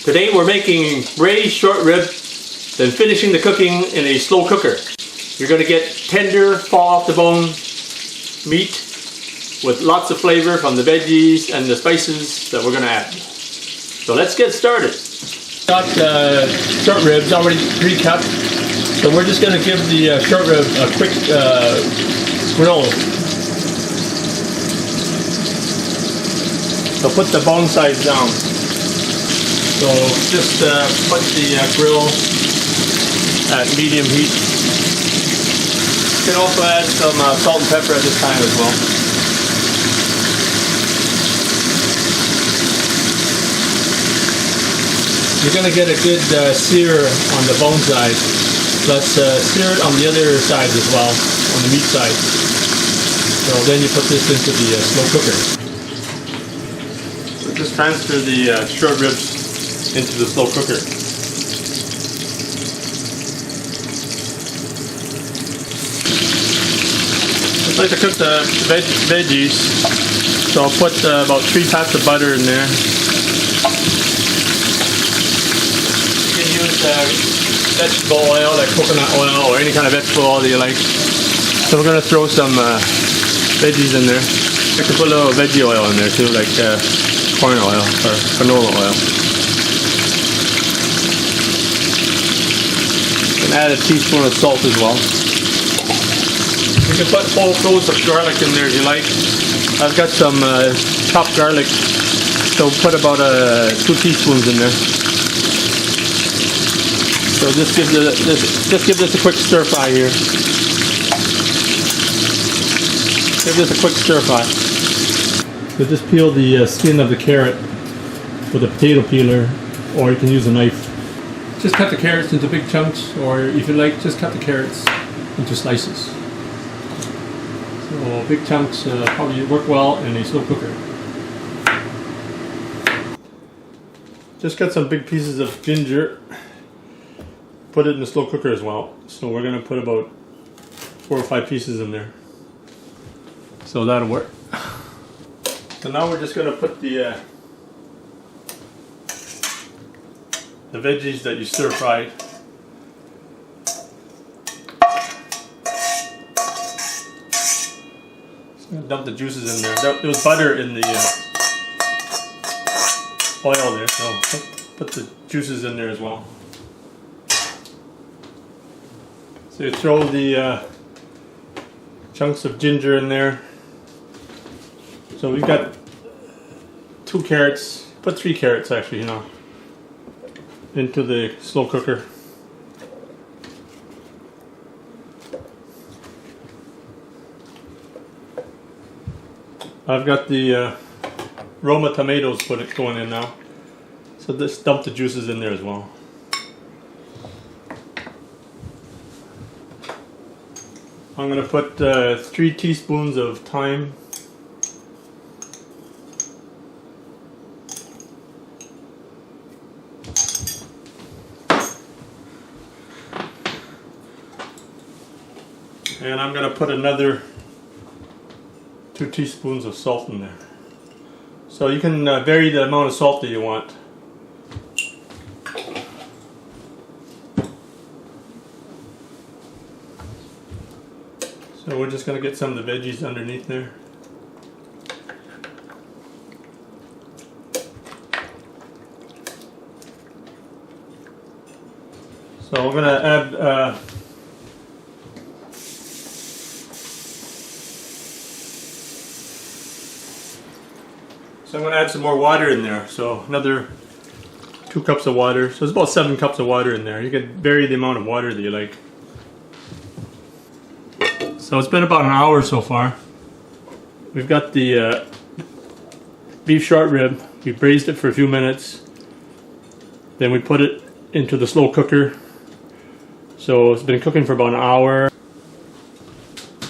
Today we're making braised short rib, then finishing the cooking in a slow cooker. You're going to get tender, fall off the bone meat with lots of flavor from the veggies and the spices that we're going to add. So let's get started. Got short ribs already pre-cut, so we're just going to give the short rib a quick grill. So put the bone sides down. So just put the grill at medium heat. You can also add some salt and pepper at this time as well. You're going to get a good sear on the bone side, plus sear it on the other side as well, on the meat side. So then you put this into the slow cooker. So just transfer the short ribs into the slow cooker. I'd like to cook the veggies, so I'll put about 3 pats of butter in there. You can use vegetable oil, like coconut oil, or any kind of vegetable oil that you like. So we're going to throw some veggies in there. I can put a little veggie oil in there too, like corn oil or canola oil. Add a teaspoon of salt as well. You can put whole cloves of garlic in there if you like. I've got some chopped garlic, so put about 2 teaspoons in there. So just give this a quick stir fry here. Give this a quick stir fry. So just peel the skin of the carrot with a potato peeler, or you can use a knife. Just cut the carrots into big chunks, or if you like, just cut the carrots into slices. So big chunks probably work well in a slow cooker. Just got some big pieces of ginger. Put it in the slow cooker as well. So we're going to put about 4 or 5 pieces in there. So that'll work. So now we're just going to put the veggies that you stir fried. Just gonna dump the juices in there. There was butter in the oil there, so put the juices in there as well. So you throw the chunks of ginger in there. So we've got 2 carrots, put 3 carrots actually, you know, into the slow cooker. I've got the Roma tomatoes going in now. So just dump the juices in there as well. I'm going to put 3 teaspoons of thyme. And I'm going to put another 2 teaspoons of salt in there. So you can vary the amount of salt that you want. So we're just going to get some of the veggies underneath there. So we're going to add So I'm going to add some more water in there, so another 2 cups of water. So it's about 7 cups of water in there. You can vary the amount of water that you like. So it's been about an hour so far. We've got the beef short rib. We braised it for a few minutes. Then we put it into the slow cooker. So it's been cooking for about an hour.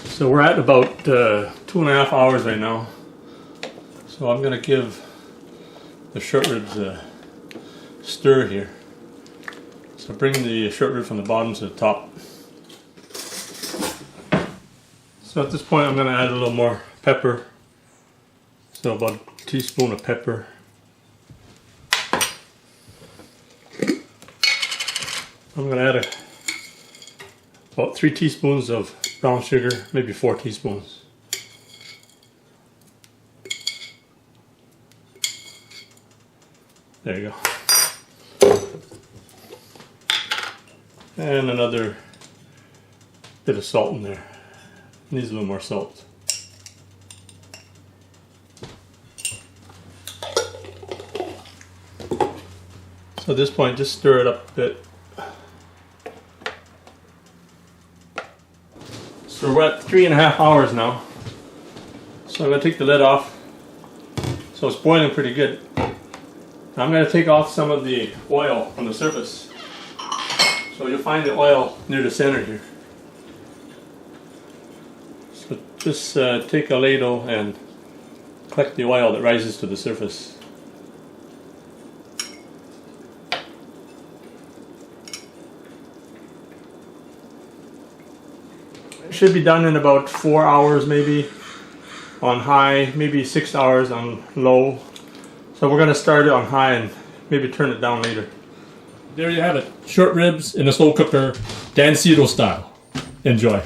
So we're at about 2.5 hours right now. So I'm going to give the short ribs a stir here. So bring the short rib from the bottom to the top. So at this point I'm going to add a little more pepper. So about a teaspoon of pepper. I'm going to add about 3 teaspoons of brown sugar, maybe 4 teaspoons. There you go. And another bit of salt in there. Needs a little more salt. So at this point, just stir it up a bit. So we're at 3.5 hours now. So I'm going to take the lid off. So it's boiling pretty good. Now I'm going to take off some of the oil from the surface. So you'll find the oil near the center here. So just take a ladle and collect the oil that rises to the surface. It should be done in about 4 hours maybe on high, maybe 6 hours on low. So we're going to start it on high and maybe turn it down later. There you have it. Short ribs in a slow cooker, Dan Seto style. Enjoy.